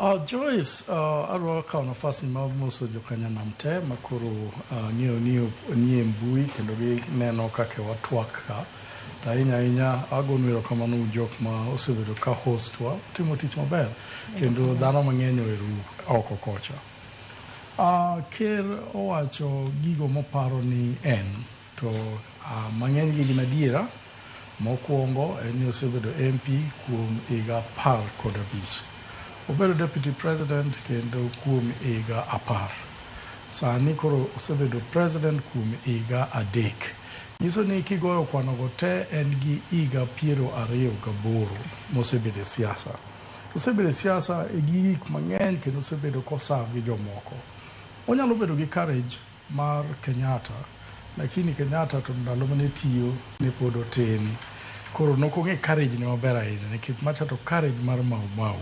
Joyce, arwa kao nafasi mamoso jokanya namte makuru nie mbui kendo gi neno kake watwak ka. Ta inya agonwero kamano jok ma osebedo ka hostwa timo tich maber kendo dhano mang'eny oero oko kocha. Ker owacho gigo moparo ni en to mang'eny gi gin adiera. Mokwongo en ni osebedo MP kuom higa 15. Obedo deputy president kendo kuom higa 10. Sani koro osebedo president kuom higa 3. Nyiso ni kigoyo kwanogo te en gi higa 28 mosebedo e siasa. Osebedo e siasa e gik mang'eny kendo osebedo koserve gi jomoko. Onyalo bedo gi courage mar Kenyatta, lakini Kenyatta to ndalo mane tiyo ne pod otin. Koro nokong'e courage ne maber ahinya nikech macha to courage mar Mau.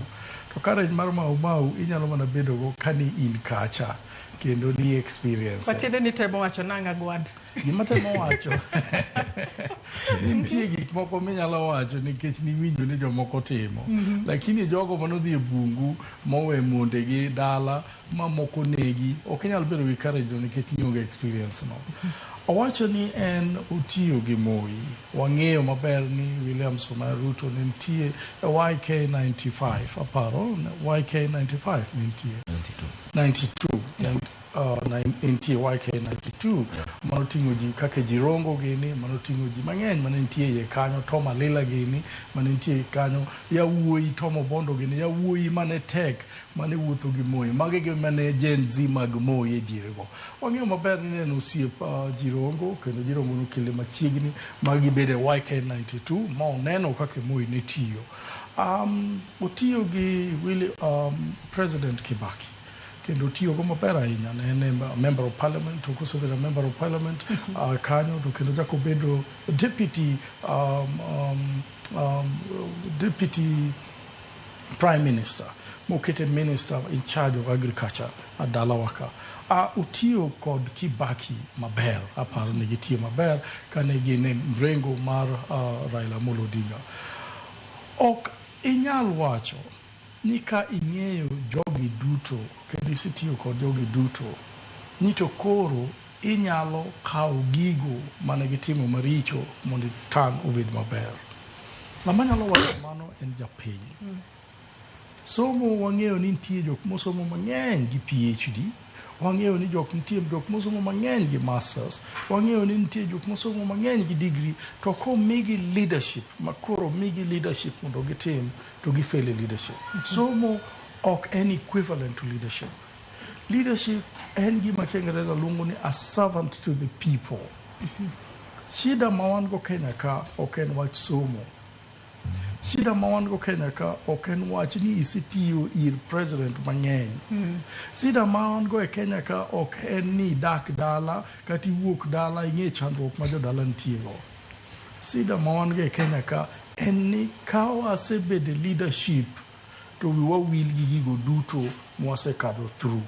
To courage mar Mau inyalo mana bedo go kani in kacha kendo ni experience. Patiende ni temo wacho nanga Agwanda. Gima temo wacho. Nitie gik moko minyalo wacho nikech ni winjo ni jomoko timo. Lakini jogo manodhi e bungu mowe mondegi dala mamoko negi ok inyal bedo gi courage nikech ni onge experience no. Owacho ni en otiyo gi Moi. Wang'eyo maber ni William Samoei Ruto nitie YK95 aparo YK95 nitie 92 nitie YK92 manoting'o ji kaka jirongo gini manoting'o ji mang'eny manentie ye kanyo Toma Lila gini manentie kanyo yawuoyi Tomo Bondo gini yawuoyi mane tek mane wuotho gi Moi magege mane Gen Z mag Moi e diere go. Wang'eyo maber ni en osiep jirongo kendo jirongo nokele machiegni magibede YK92 ma oneno kaka Moi ne tiyo. Otiyo gi President Kibaki kendo tiyo go maber ahinya ne en member of parliament to kosebedo member of parliament kanyo to kendo jako bedo deputy prime minister mokete minister in charge of agriculture adala waka. Utiyo kod Kibaki maber aparo ni gitiyo maber kane gine mrengo mar Raila Amolo Odinga. Ok inyal wacho ni ka ing'eyo jogi duto kendo isetiyo kod jogi duto ni to koro inyalo kawo gigo mane gitimo maricho mondo tang' obed maber. Ng'ama nyalo wacho mano en japiny. Somo wang'eyo ni nitie jok mosomo mang'eny gi PhD. Wang'eyo ni nitie jok mosomo mang'eny gi masters. Wang'eyo ni nitie jok mosomo mang'eny gi degree to komigi leadership makoro migi leadership mondo gitim to gifail leadership. Somo ok en equivalent to leadership. Leadership en gima Kiingereza luongo ni a servant to the people. Shida ma wan go Kenya ka ok en wach somo. Shida ma wan go Kenya ka ok en wach ni isetiyo ir president mang'eny. Shida ma wan go e Kenya ka ok en ni dak dala kata iwuok dala ing'e chandruok ma jodala nitie go. Shida ma wan go e Kenya ka en ni ka wasebedo leadership to wiwa wil gi gigo duto mwasekadho through.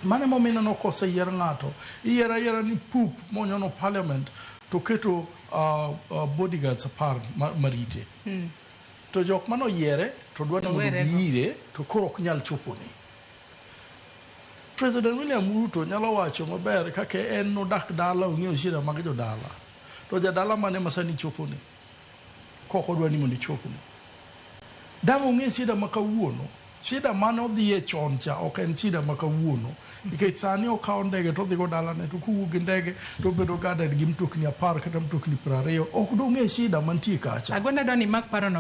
Mane momina no koseyier ng'ato iyiera ni pup monyono parliament to keto bodyguards apar marite. To jok mano yiere to dwa ni mondo giire to koro ok nyal chopone. President William Ruto nyalo wacho maber kaka en nodak dala ong'eyo shida mag jodala. To jadala mane masani chopone koko dwa ni mondo chopone. Dama ong'e shida ma kawuono. Shida mane odhiye chon cha ok en shida ma kawuono. Nikech sani okawo ndege to odhi go dalane to kowuok gi ndege to bedo guarded gi mtokni 10 kata mtokni 20 ok dong'e shida mantie kacha. Agwanda dwani mak parono